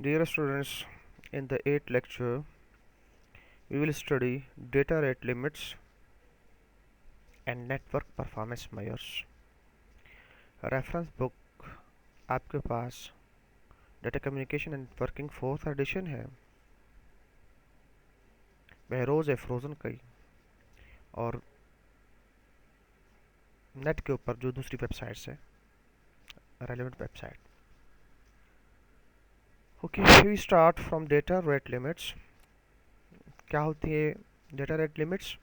Dear students, in the 8th lecture we will study data rate limits and network performance measures. Reference book आपके पास data communication and networking fourth edition है Behrouz frozen की और net के ऊपर जो दूसरी वेबसाइट्स है relevant website. Okay, we start from data rate limits. क्या होती है data rate limits?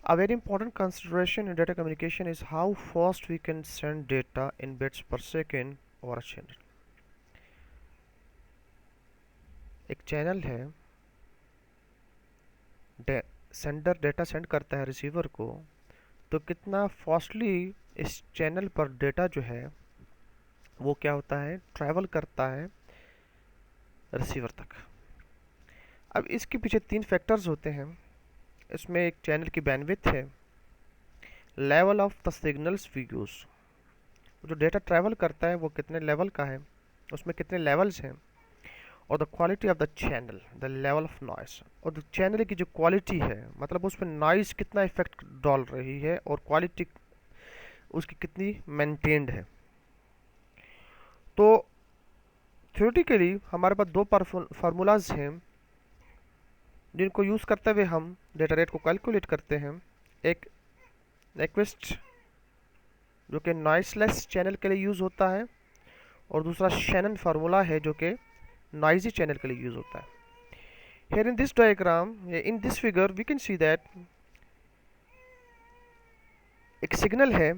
A very important consideration in data communication is how fast we can send data in bits per second over a channel. एक channel है, sender data send करता है receiver को, तो कितना फास्टली इस चैनल पर data जो है वो क्या होता है, ट्रैवल करता है रिसीवर तक. अब इसके पीछे तीन फैक्टर्स होते हैं. इसमें एक चैनल की बैंडविड्थ है, level of the signals we use, जो डेटा ट्रैवल करता है वो कितने लेवल का है, उसमें कितने लेवल्स हैं, और the quality of the channel, the level of noise, और द चैनल की जो क्वालिटी है मतलब उस पर नॉइस कितना इफेक्ट डाल रही है और क्वालिटी उसकी कितनी मेंटेन्ड है. तो थ्योरेटिकली हमारे पास दो फार्मूलाज हैं जिनको यूज़ करते हुए हम डेटा रेट को कैलकुलेट करते हैं. एक नेक्विस्ट जो कि नॉइसलेस चैनल के लिए यूज़ होता है, और दूसरा शैनन फार्मूला है जो कि नॉइजी चैनल के लिए यूज़ होता है. Here in this diagram, in this figure, we can see that एक सिग्नल है,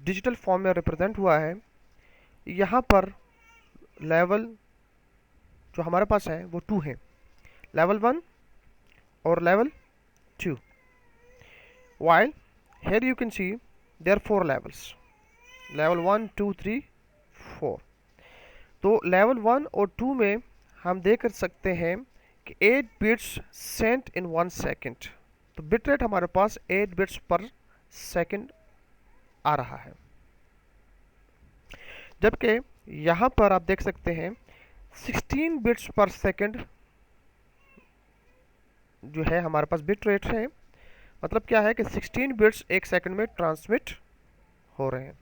डिजिटल फॉर्म में रिप्रेजेंट हुआ है. यहाँ पर लेवल जो हमारे पास है वो 2 है, लेवल 1 और level 2. While here you can see there are 4 levels, level 1 2 3 4. तो लेवल 1 और 2 में हम देख सकते हैं कि 8 बिट्स सेंट इन 1 सेकेंड. तो बिट रेट हमारे पास 8 बिट्स पर सेकेंड आ रहा है, जबकि यहाँ पर आप देख सकते हैं 16 बिट्स पर सेकेंड जो है हमारे पास बिट रेट है. मतलब क्या है कि 16 बिट्स एक सेकंड में ट्रांसमिट हो रहे हैं.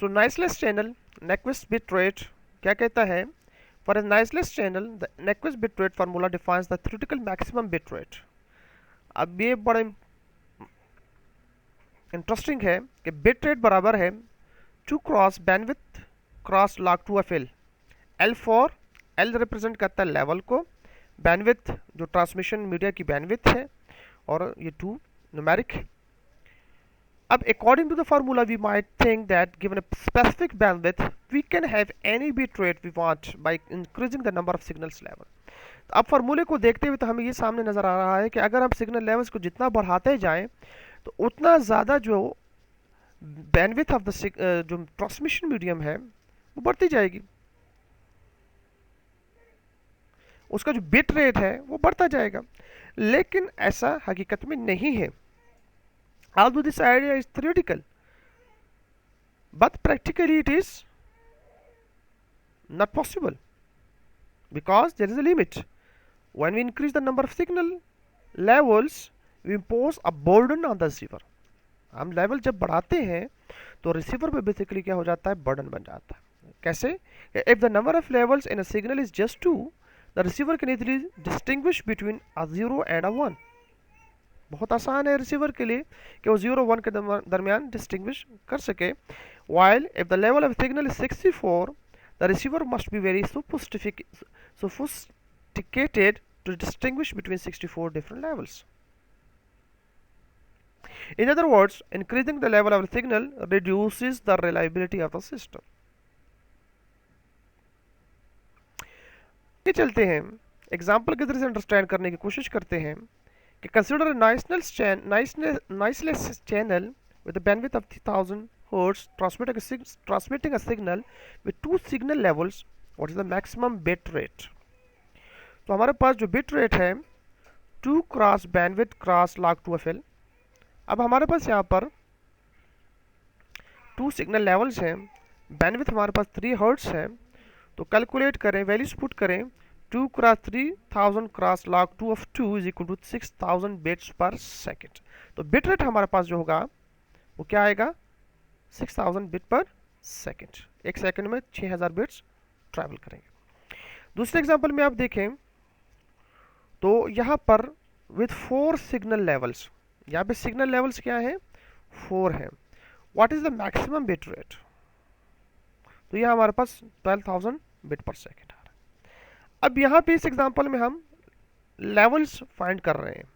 So noiseless channel Nyquist bit rate क्या कहता है? For a noiseless channel the Nyquist bit rate formula defines the theoretical maximum bit rate. अब ये बड़ा इंटरेस्टिंग है कि बिट रेट बराबर है 2 cross bandwidth cross log 2 of L. L for L represent करता है लेवल को, बैंडविड्थ जो ट्रांसमिशन मीडिया की बैंडविड्थ है, और ये 2 न्यूमेरिक. अब according to the formula we might think that given a specific bandwidth we can have any bit rate we want by increasing the number of signals level. अब फार्मूले को देखते हुए तो हमें ये सामने नजर आ रहा है कि अगर हम सिग्नल लेवल्स को जितना बढ़ाते जाएं तो उतना ज़्यादा जो बैंडविड्थ ऑफ द जो ट्रांसमिशन मीडियम है वो बढ़ती जाएगी, उसका जो बिट रेट है वो बढ़ता जाएगा. लेकिन ऐसा हकीकत में नहीं है. Although this idea is theoretical, but practically it is not possible because there is a limit. When we increase the number of signal levels, we impose a burden on the receiver. हम level जब बढ़ाते हैं तो receiver पे basically क्या हो जाता है, बर्डन बन जाता है. कैसे? If the number of levels in a signal is just 2, the receiver can easily distinguish between a 0 and अ 1. बहुत आसान है रिसीवर के लिए कि वो 0 1 के दरमियान डिस्टिंग्विश कर सके. While if the level of signal is 64, the receiver must be very sophisticated to distinguish between 64 different levels. In other words, increasing the level of the signal reduces the reliability of the system. ये चलते हैं example की तरह से understand करने की कोशिश करते हैं कि consider noiseless channel with a bandwidth of 3000 hertz transmitting a signal with 2 signal levels. What is the maximum bit rate? तो हमारे पास जो बिट रेट है 2 cross bandwidth cross log 2 of L, अब हमारे पास यहाँ पर 2 सिग्नल लेवल्स हैं, बैंडविड्थ हमारे पास 3 हर्ट्स है। तो कैलकुलेट करें, वैल्यूज पुट करें, 2 cross 3000 cross log 2 of 2 is equal to 6000 bits per second. तो बिट रेट हमारे पास जो होगा वो क्या आएगा, 6000 बिट पर सेकेंड। एक सेकेंड में 6000 बिट्स ट्रैवल करेंगे। दूसरे एग्जांपल में आप देखें तो यहाँ पर विथ 4 सिग्नल लेवल्स, यहाँ पे सिग्नल लेवल्स क्या है, 4 है। What is the maximum bit rate, तो यह हमारे पास 12000 बिट पर सेकेंड आ रहा है। अब यहाँ पे इस एग्जांपल में हम लेवल्स फाइंड कर रहे हैं।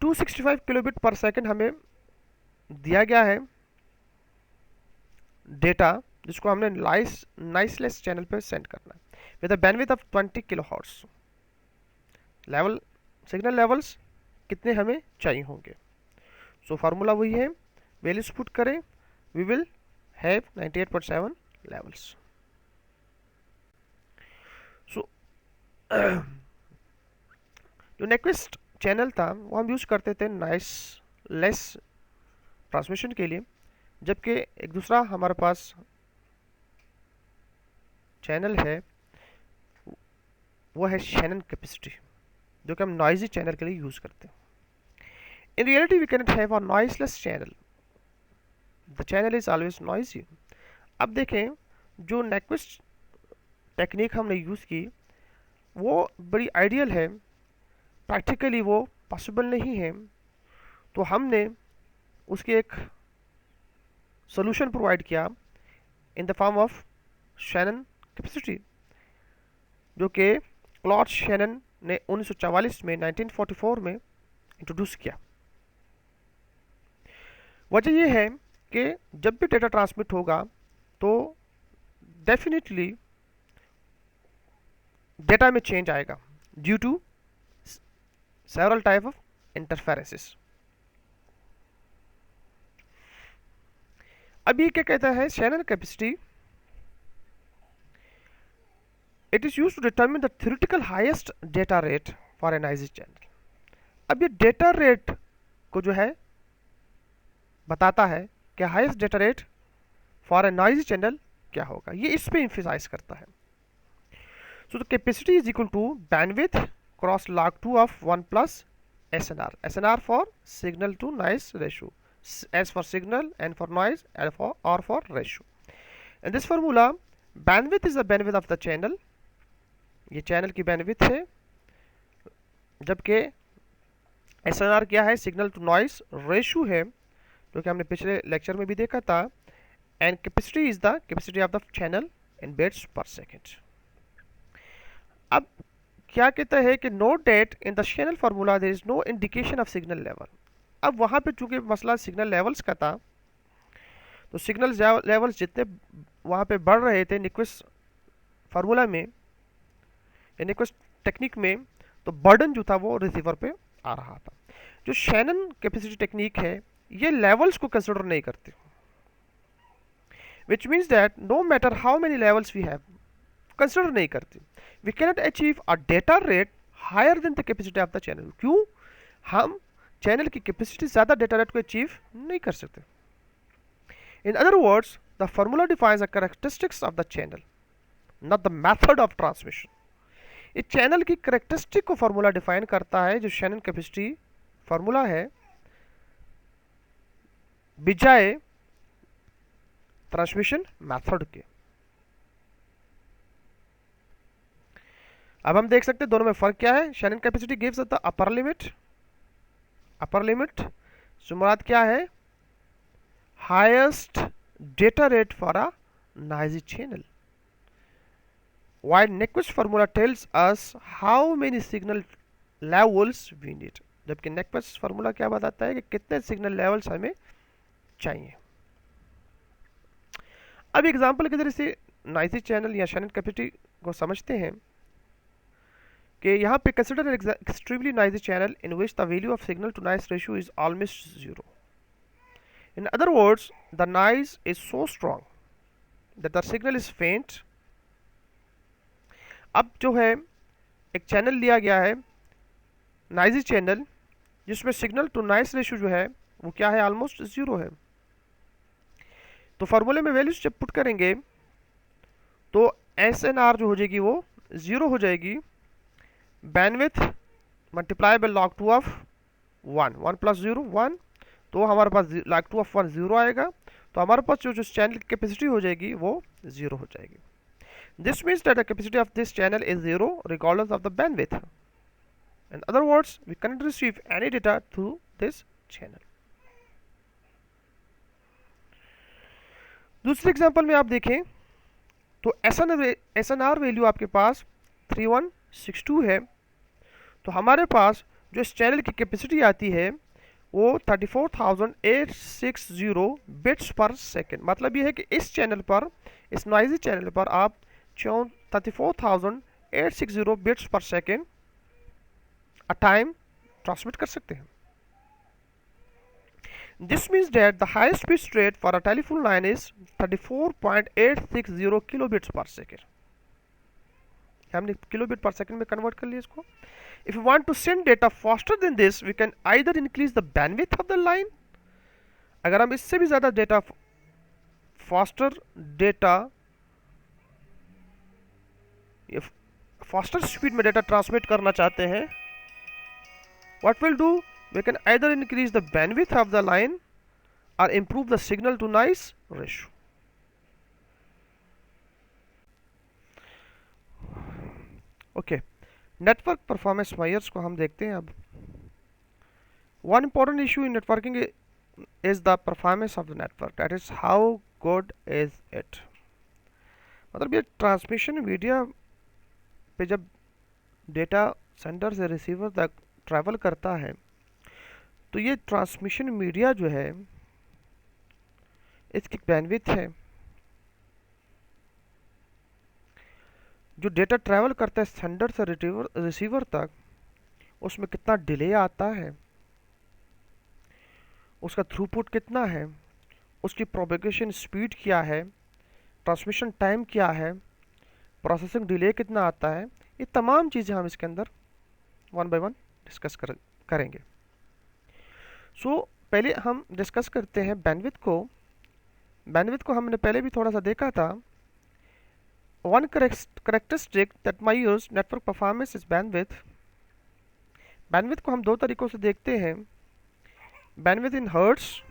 265 किलोबिट पर सेकेंड हमें दिया गया है डेटा, जिसको हमने नाइसलेस चैनल पे सेंड करना है with a bandwidth of 20 kilohertz. Level signal levels कितने हमें चाहिए होंगे, सो फार्मूला वही है, वैल्यूज पुट करें, वी विल हैव 98.7 लेवल्स। सो जो नेक्वेस्ट चैनल था वो हम यूज करते थे नाइसलेस ट्रांसमिशन के लिए, जबकि एक दूसरा हमारे पास चैनल है वो है शैनन कैपेसिटी, जो कि हम नॉइजी चैनल के लिए यूज करते हैं। In reality we can have a noiseless channel, the channel is always noisy. अब देखें जो नेक्वेस्ट टेक्निक हमने यूज की वो बड़ी आइडियल है, प्रैक्टिकली वो पॉसिबल नहीं है, तो हमने उसके एक सोल्यूशन प्रोवाइड किया in the form of Shannon capacity, जो कि क्लॉड शैनन ने 1944 में 1944 में इंट्रोड्यूस किया। वजह यह है कि जब भी डेटा ट्रांसमिट होगा तो डेफिनेटली डेटा में चेंज आएगा due to several type of interferences. अब ये क्या कहता है, Shannon capacity it is used to determine the theoretical highest data rate for an noisy channel. अब ये डेटा रेट को जो है बताता है कि highest data rate for a noisy channel क्या होगा, ये इस पे एम्फसाइज करता है। So the capacity is equal to bandwidth cross log 2 of 1 plus SNR, SNR for signal to noise ratio, S for signal, N for noise, L for R for ratio. In this formula, bandwidth is the bandwidth of the channel. ये channel की bandwidth है, जबकि SNR क्या है, signal to noise ratio है, जो कि हमने पिछले लेक्चर में भी देखा था, and capacity is the capacity of the channel in bits per second. अब क्या कहता है कि note that in the Shannon formula there is no indication of signal level. अब वहाँ पे चूंकि मसला सिग्नल लेवल्स का था, तो सिग्नल लेवल्स जितने वहाँ पे बढ़ रहे थे निक्विस्ट फार्मूला में या निक्विस्ट टेक्निक में, तो बर्डन जो था वो रिसीवर पे आ रहा था। जो शैनन कैपेसिटी टेक्निक है ये लेवल्स को कंसिडर नहीं करती, which means that no matter how many levels we have, consider नहीं करती। We cannot achieve a data rate higher than the capacity of the channel. क्यों, हम चैनल की कैपेसिटी ज़्यादा डेटा रेट को अचीव नहीं कर सकते। इन other words the formula defines the characteristics of the channel, not the method of transmission. इस channel की कैरेक्टरिस्टिक को फार्मूला डिफाइन करता है, जो शैनन कैपेसिटी फार्मूला है, बजाय ट्रांसमिशन मेथड के। अब हम देख सकते हैं दोनों में फर्क क्या है। Shannon capacity gives the upper limit से मुराद क्या है, highest data rate for a noisy channel, while Nyquist formula tells us how many signal levels we need। जबकि Nyquist formula क्या बताता है कि कितने सिग्नल लेवल्स हमें चाहिए। अब एग्जांपल के जरिए से नॉइजी चैनल या शैनन कैपेसिटी को समझते हैं कि यहाँ पे consider an extremely noisy channel in which the value of signal to noise ratio is almost zero. In other words the noise is so strong that the signal is faint. अब जो है एक चैनल लिया गया है noisy channel, जिसमें signal to noise ratio जो है वो क्या है, ऑलमोस्ट जीरो है। तो फॉर्मूले में वैल्यूज जब पुट करेंगे तो एस एन आर जो हो जाएगी वो जीरो हो जाएगी, bandwidth multiply by log two of one, one plus zero one, तो हमारे पास log two of one zero आएगा, तो हमारे पास जो जो चैनल की कैपेसिटी हो जाएगी वो जीरो हो जाएगी। This means that the capacity of this channel is zero regardless of the bandwidth. In other words, we cannot receive any data through this channel. दूसरे एग्जांपल में आप देखें तो एस एन आर वैल्यू आपके पास 3162 है, तो हमारे पास जो इस चैनल की कैपेसिटी आती है वो 34,860 बिट्स पर सेकेंड। मतलब ये है कि इस चैनल पर, इस नॉइजी चैनल पर आप 34,860 bits per second a time transmit कर सकते हैं। This means that the highest bit rate for a telephone line is 34.860 kilobits per second. हमने किलोबिट पर सेकंड में कन्वर्ट कर लिया इसको। If we want to send data faster than this, we can either increase the bandwidth of the line. अगर हम इससे भी ज़्यादा डेटा फास्टर स्पीड में डेटा ट्रांसमिट करना चाहते हैं, what we'll do, we can either increase the bandwidth of the line or improve the signal to noise ratio. Okay, network performance measures को हम देखते हैं अब। One important issue in networking is the performance of the network, that is how good is it. मतलब ये transmission media पे जब data sender से रिसीवर तक ट्रैवल करता है तो ये ट्रांसमिशन मीडिया जो है इसकी बैंडविड्थ है, जो डेटा ट्रैवल करता है सेंडर से रिसीवर तक, उसमें कितना डिले आता है, उसका थ्रूपुट कितना है, उसकी प्रोपेगेशन स्पीड क्या है, ट्रांसमिशन टाइम क्या है, प्रोसेसिंग डिले कितना आता है, ये तमाम चीज़ें हम इसके अंदर वन बाय वन डिस्कस करेंगे। सो पहले हम डिस्कस करते हैं बैंडविड्थ को। बैंडविड्थ को हमने पहले भी थोड़ा सा देखा था। One characteristic that measures network performance is bandwidth. Bandwidth को हम दो तरीकों से देखते हैं, bandwidth in hertz,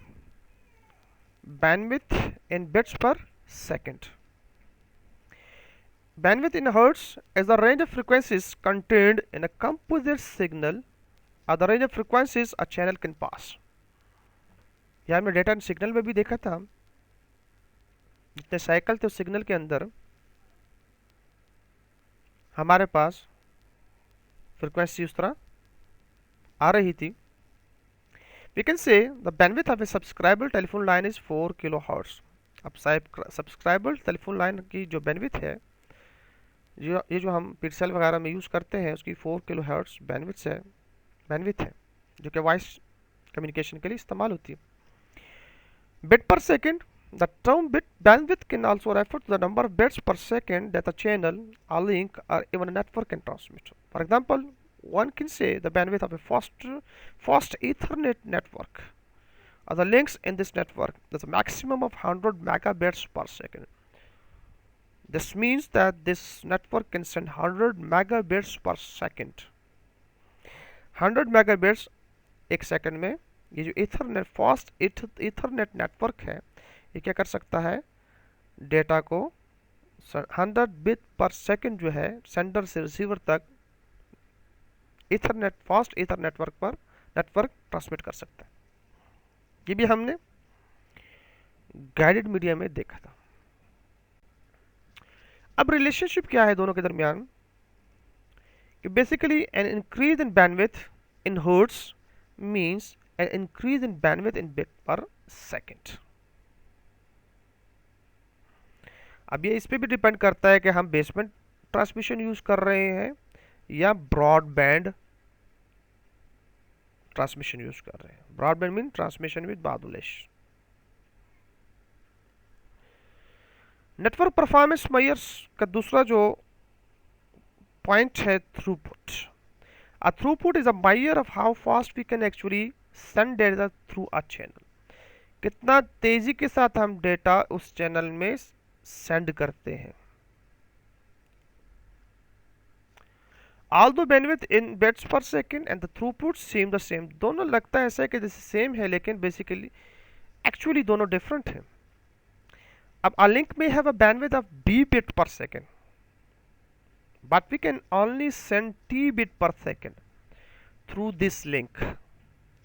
bandwidth in bits per second. Bandwidth in hertz is the range of frequencies contained in a composite signal or the range of frequencies a channel can pass. यह हमने data and signal में भी देखा था, जितने cycle थे उस signal के अंदर हमारे पास फ्रीक्वेंसी उस तरह आ रही थी। We can say the bandwidth of a subscriber telephone line is 4 kilohertz. अब सब्सक्राइबर टेलीफोन लाइन की जो बैंडविड्थ है, ये जो हम पिक्सेल वगैरह में यूज़ करते हैं, उसकी 4 किलोहर्ट्ज़ बैंडविड्थ है जो कि वॉइस कम्युनिकेशन के लिए इस्तेमाल होती है। Bit per second, the term bit bandwidth can also refer to the number of bits per second that a channel, a link or even a network can transmit. For example, one can say the bandwidth of a fast Ethernet network or the links in this network is a maximum of 100 megabits per second. This means that this network can send 100 megabits per second. 100 megabits एक second में ये जो Ethernet fast Ethernet network है ये क्या कर सकता है, डेटा को 100 बिट पर सेकंड जो है सेंडर से रिसीवर तक Ethernet fast ether network transmit कर सकता है। ये भी हमने गाइडेड मीडिया में देखा था। अब रिलेशनशिप क्या है दोनों के दरमियान कि basically an increase in bandwidth in hertz means an increase in bandwidth in bit पर सेकंड। अब ये इस पे भी डिपेंड करता है कि हम बेसबैंड ट्रांसमिशन यूज कर रहे हैं या ब्रॉडबैंड ट्रांसमिशन यूज कर रहे हैं। ब्रॉडबैंड मीन ट्रांसमिशन विद बादुलेश। नेटवर्क परफॉर्मेंस मेजर्स का दूसरा जो पॉइंट है throughput. A throughput is a measure of how fast we can actually send data through a channel. कितना तेजी के साथ हम डेटा उस चैनल में सेंड करते हैं. Although bandwidth in bits per second and the throughput seem the same, दोनों लगता है ऐसा है कि जैसे सेम है, लेकिन बेसिकली एक्चुअली दोनों डिफरेंट है. अब a link may have a bandwidth of b bit per second, but we can only send t bit per second through this link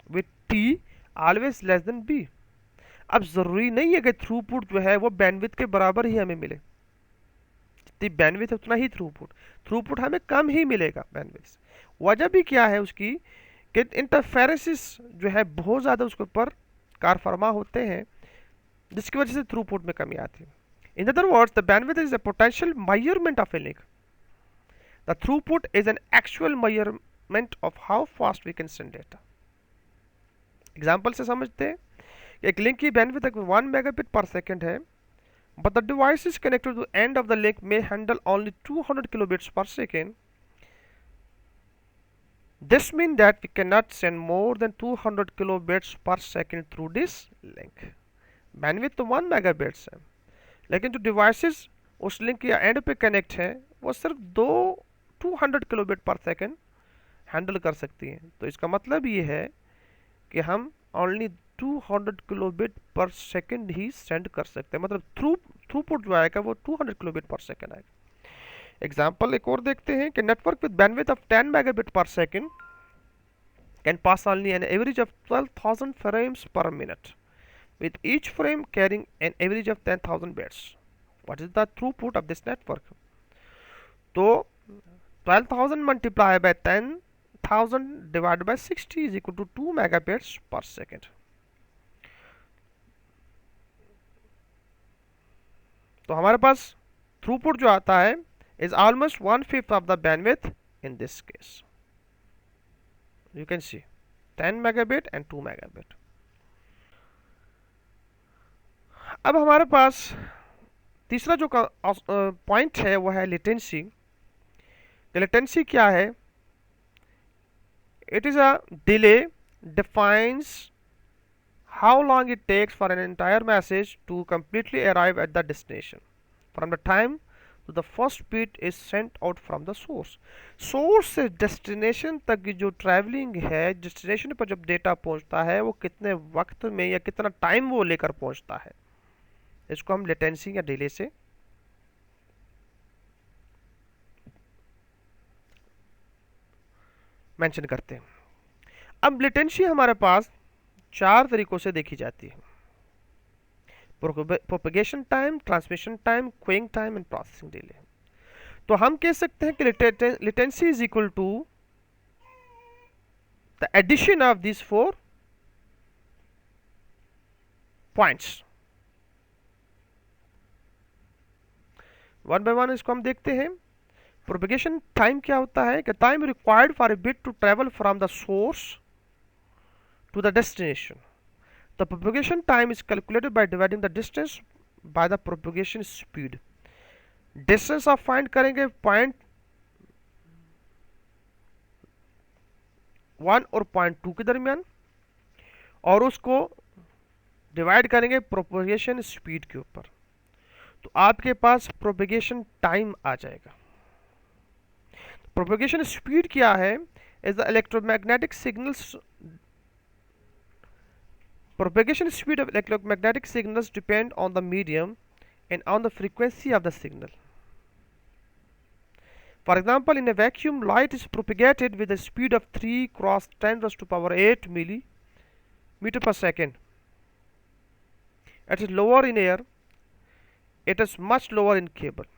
with t always less than b. अब जरूरी नहीं है कि throughput जो है वो बैंडविड्थ के बराबर ही हमें मिले. जितनी बैंडविड्थ है उतना ही थ्रूपुट हमें कम ही मिलेगा बैंडविड्थ. वजह भी क्या है उसकी कि इंटरफेरेंसेस जो है बहुत ज़्यादा उसके ऊपर कारफरमा होते हैं, जिसकी वजह से थ्रूपुट में कमी आती है. In other words, the bandwidth is a potential measurement of a link. The throughput is an actual measurement of how fast we can send data. Example से समझते हैं. एक लिंक की बैंडविड्थ 1 megabit per second है, but the devices connected to the end of the link may handle only 200 kilobits per second. This means that we cannot send more than 200 kilobits per second through this link. Bandwidth तो 1 megabits है, लेकिन जो devices उस link के and पे connect हैं वो सिर्फ 200 किलोबिट पर सेकेंड हैंडल कर सकती हैं. तो इसका मतलब ये है कि हम ओनली 200 किलोबिट पर सेकेंड ही सेंड कर सकते हैं. मतलब थ्रूपुट जो आएगा वो 200 किलोबिट पर सेकेंड आएगा. एग्जांपल एक और देखते हैं कि network with bandwidth of 10 megabit per second can pass only an average of 12,000 frames per minute, with each frame carrying an average of 10,000 bits. What is the throughput of this network? तो 12,000 multiplied by 10,000 divided by 60 is equal to 2 megabits per second. तो हमारे पास throughput जो आता है is almost 1/5 of the bandwidth in this case. You can see 10 megabit and 2 megabit. अब हमारे पास तीसरा जो पॉइंट है वो है लेटेंसी. लेटेंसी क्या है? It is a delay defines how long it takes for an entire message to completely arrive at the destination from the time the first bit is sent out from the source. Source से destination तक की जो travelling है, destination पर जब data पहुंचता है वो कितने वक्त में या कितना टाइम वो लेकर पहुंचता है, इसको हम लेटेंसी या डिले से मेंशन करते हैं. अब लेटेंसी हमारे पास 4 तरीकों से देखी जाती है: propagation time, transmission time, queuing time and processing delay. तो हम कह सकते हैं कि latency is equal to the addition of this 4 points. One by one इसको हम देखते हैं. प्रोपेगेशन टाइम क्या होता है कि time required for a bit to travel from the source to the destination. The propagation time is calculated by dividing the distance by the propagation speed. Distance आप find करेंगे पॉइंट 1 और point 2 के दरमियान, और उसको डिवाइड करेंगे propagation speed के ऊपर, तो आपके पास प्रोपगेशन टाइम आ जाएगा. प्रोपगेशन स्पीड क्या है? Is the electromagnetic signals. Propagation speed of electromagnetic signals depend on the medium and on the frequency of the signal. For example, in a vacuum, light is propagated with a speed of 3 cross 10 raised to power 8 millimeter per second. It is lower in air. It is much lower in cable.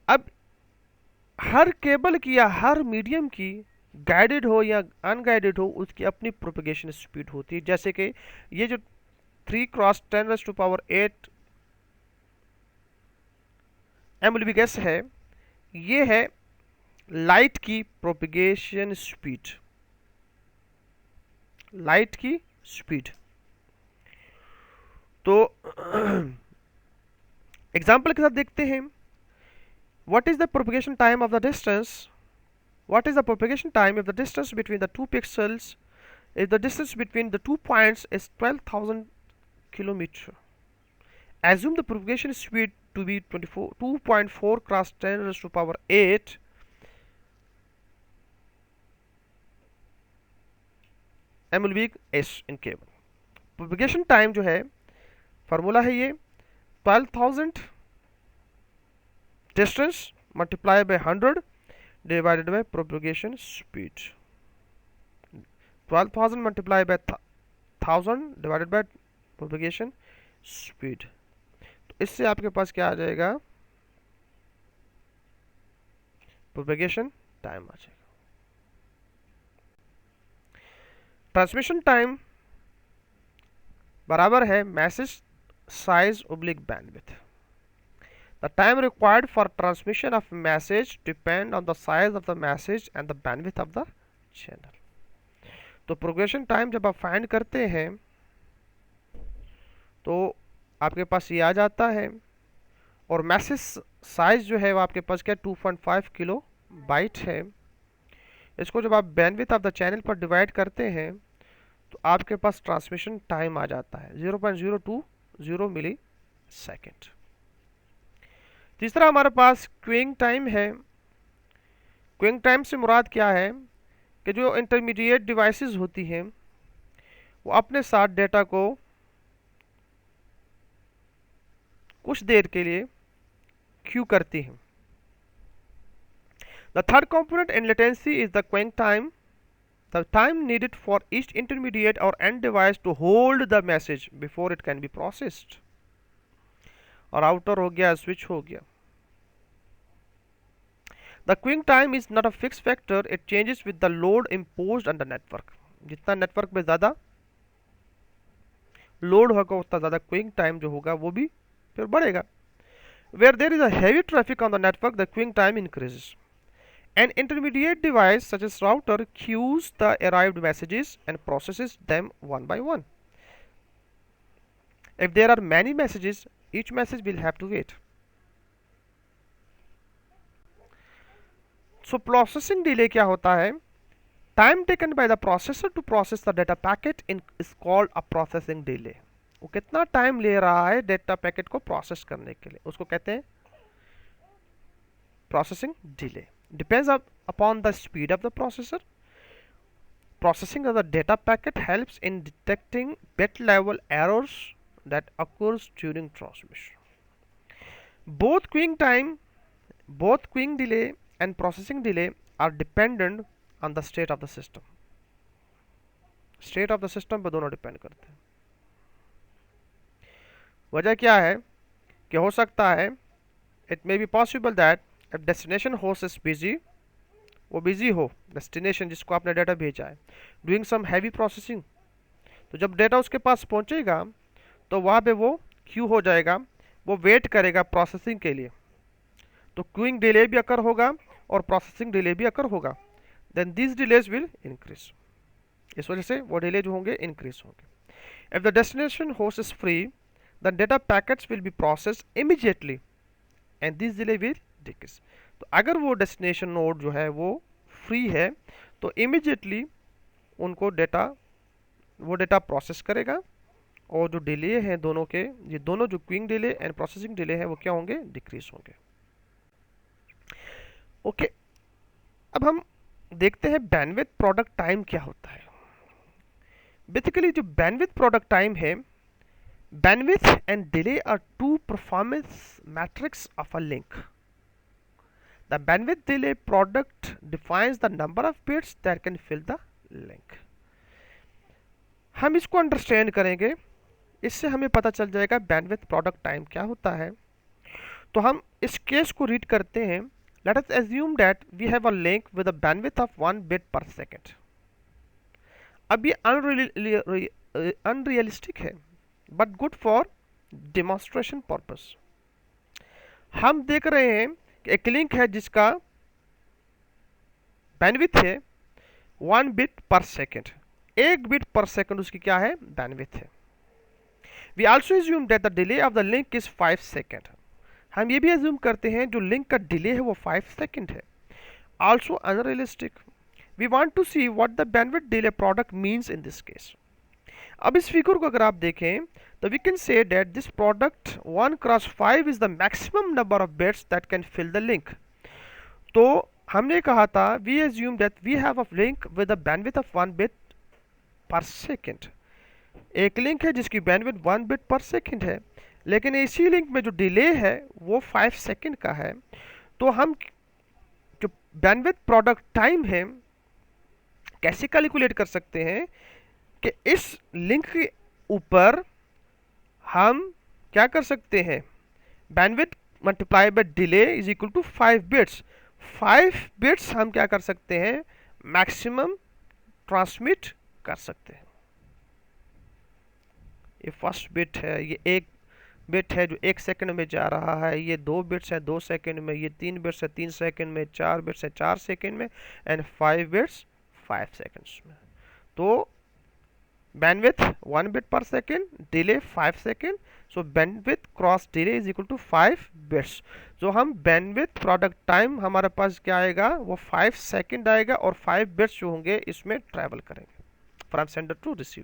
अब हर cable की या हर medium की guided हो या unguided हो उसकी अपनी propagation speed होती है. जैसे कि ये जो 3 क्रॉस 10 रेज़ टू पावर 8 एमएलबीएस है, ये है लाइट की प्रोपेगेशन स्पीड. लाइट की स्पीड. तो एग्जाम्पल के साथ देखते हैं. What is the propagation time of the distance What is the propagation time if the distance between the two pixels, if the distance between the 2 points is 12,000 kilometer? Assume the propagation speed to be 2.4 cross 10 raised to power 8 m will be s in cable. Propagation time जो है formula है ये 12,000 distance multiply by 100 divided by propagation speed. 12,000 multiply by 1000 divided by propagation speed. तो इससे आपके पास क्या आ जाएगा, propagation time आ जाएगा. ट्रांसमिशन टाइम बराबर है message size oblique bandwidth. The time required for transmission of message depend on the size of the message and the bandwidth of the channel. तो progression time जब आप फाइंड करते हैं तो आपके पास ये आ जाता है, और मैसेज साइज जो है वो आपके पास क्या 2.5 किलो बाइट है. इसको जब आप बैंडविड्थ ऑफ द चैनल पर डिवाइड करते हैं तो आपके पास ट्रांसमिशन टाइम आ जाता है 0.020 मिली सेकेंड. तीसरा हमारे पास क्यूइंग टाइम है. क्यूइंग टाइम से मुराद क्या है कि जो इंटरमीडिएट डिवाइसेस होती हैं वो अपने साथ डेटा को कुछ देर के लिए क्यू करती हैं. The third component in latency is the queuing time, the time needed for each intermediate और end device to hold the message before it can be processed. और आउटर हो गया, स्विच हो गया. The queuing time is not a fixed factor, it changes with the load imposed on the network. जितना network में ज़्यादा लोड होगा उतना ज़्यादा क्यूइंग टाइम जो होगा वो भी फिर बढ़ेगा. Where there is a heavy traffic on the network, the queuing time increases. An intermediate device such as router queues the arrived messages and processes them one by one. If there are many messages, each message will have to wait. So processing delay क्या होता है? Time taken by the processor to process the data packet is called a processing delay. वो कितना time ले रहा है data packet को process करने के लिए, उसको कहते हैं processing delay. Depends upon the speed of the processor. Processing of the data packet helps in detecting bit level errors that occurs during transmission. Both queuing delay and processing delay are dependent on the state of the system. State of the system पे दोनों depend करते हैं. वजह क्या है कि हो सकता है it may be possible that if destination host is busy, वो बिजी हो डेस्टिनेशन जिसको आपने डाटा भेजा है, डूइंग सम हैवी प्रोसेसिंग, तो जब डेटा उसके पास पहुंचेगा तो वहाँ पे वो क्यू हो जाएगा, वो वेट करेगा प्रोसेसिंग के लिए. तो क्यूइंग डिले भी अकर होगा और प्रोसेसिंग डिले भी अकर होगा. Then this delays will increase. इस वजह से वो डिले जो होंगे इंक्रीज होंगे. If the destination host is free, the data packets will be processed immediately and this delay will decrease. तो अगर वो डेस्टिनेशन नोड जो है वो फ्री है तो इमीडिएटली उनको वो डेटा प्रोसेस करेगा, और जो डिले है दोनों के, ये दोनों जो queuing delay and processing delay है वो क्या होंगे, डिक्रीज होंगे. ओके, अब हम देखते हैं बैंडविड्थ प्रोडक्ट टाइम क्या होता है. बेसिकली जो बैंडविड्थ प्रोडक्ट टाइम है, bandwidth and delay are two performance metrics of a link. The bandwidth delay product defines the number of bits that can fill the link. हम इसको understand करेंगे, इससे हमें पता चल जाएगा बैंडविड्थ प्रोडक्ट टाइम क्या होता है. तो हम इस केस को रीड करते हैं. Let us assume that we have a link with a bandwidth of 1 bit per second. अब ये अनरियलिस्टिक है but good for demonstration purpose. हम देख रहे हैं कि एक लिंक है जिसका बैंडविड्थ है 1 bit per second. 1 bit per second उसकी क्या है, बैंडविड्थ है. We also assume that the delay of the link is 5 second. हम ये भी एज्यूम करते हैं जो लिंक का डिले है वो 5 सेकेंड है. also unrealistic. We want to see what the bandwidth delay product means in this case. अब इस फिगर को अगर आप देखें तो we can say that this product 1x5 is the maximum number of bits that can fill the link. तो हमने कहा था we assume that we have a link with a bandwidth of 1 bit per second. एक link है जिसकी bandwidth 1 bit per second है, लेकिन इसी लिंक में जो डिले है वो 5 सेकेंड का है. तो हम जो बैंडविड्थ प्रोडक्ट टाइम है कैसे कैलकुलेट कर सकते हैं कि इस लिंक के ऊपर हम क्या कर सकते हैं, bandwidth multiply by delay is equal to 5 bits. 5 bits हम क्या कर सकते हैं, मैक्सिमम ट्रांसमिट कर सकते हैं. ये फर्स्ट बिट है, ये एक बिट है जो 1 सेकंड में जा रहा है, ये 2 बिट्स है 2 सेकंड में, ये 3 बिट्स है 3 सेकंड में, 4 बिट्स है 4 सेकंड में, एंड 5 बिट्स 5 सेकंड्स में. तो bandwidth 1 bit per second, delay 5 second. So bandwidth cross delay is equal to 5 bits. जो हम bandwidth product time हमारे पास क्या आएगा, वो 5 सेकंड आएगा और 5 बिट्स जो होंगे इसमें ट्रैवल करेंगे फ्रॉम सेंडर टू रिसीवर.